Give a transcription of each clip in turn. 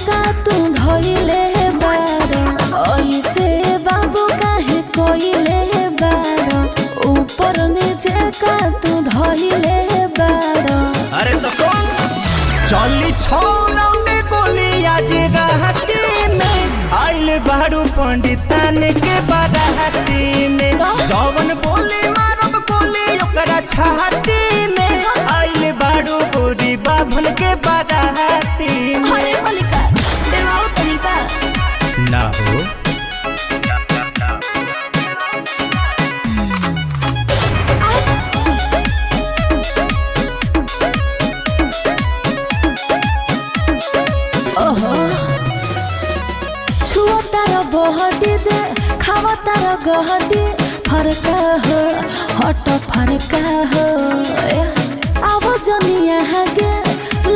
का तू धइले बारो ऐसे बाबू काहे कोइले बारो ऊपर नीचे का तू धइले बारो। अरे तो कौन चली 6 राउंड गोली आज राहती में आइल बारू पंडितान के बाराती में जवन बोली मारब गोली ओकरा छाती में आइल बारू गोरी बाभन के बाराती में। अरे मलिका देवाओ तनिका ना हो छुआ तारा बहटी दे खावा तारा गहटी फरका हो हट फरका हो आवो जनिया हागे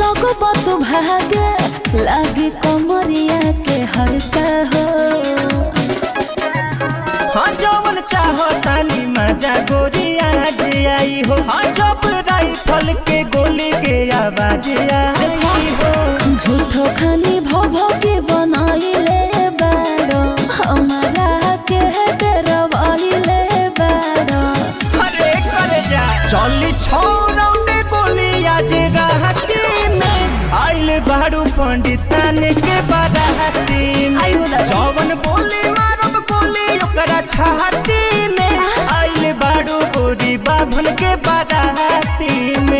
लगो बतु भागे लागे कमरिया के हरका हो। हाँ जवन चाहो तानी मजा गोरी आज आई हो हाँ जब राइफल के गोली के आवाज आई हो। झूठो खानी भो के बनाइले बारो हमारा के डरवाइले बारो। अरे करे जा चली 6 राउंड गोली आज राहती में आइल बारू पंडितान के बाराती में जवन बोली मारब गोली ओकरा छाती में आइल बारू गोरी बाभन के बाराती में।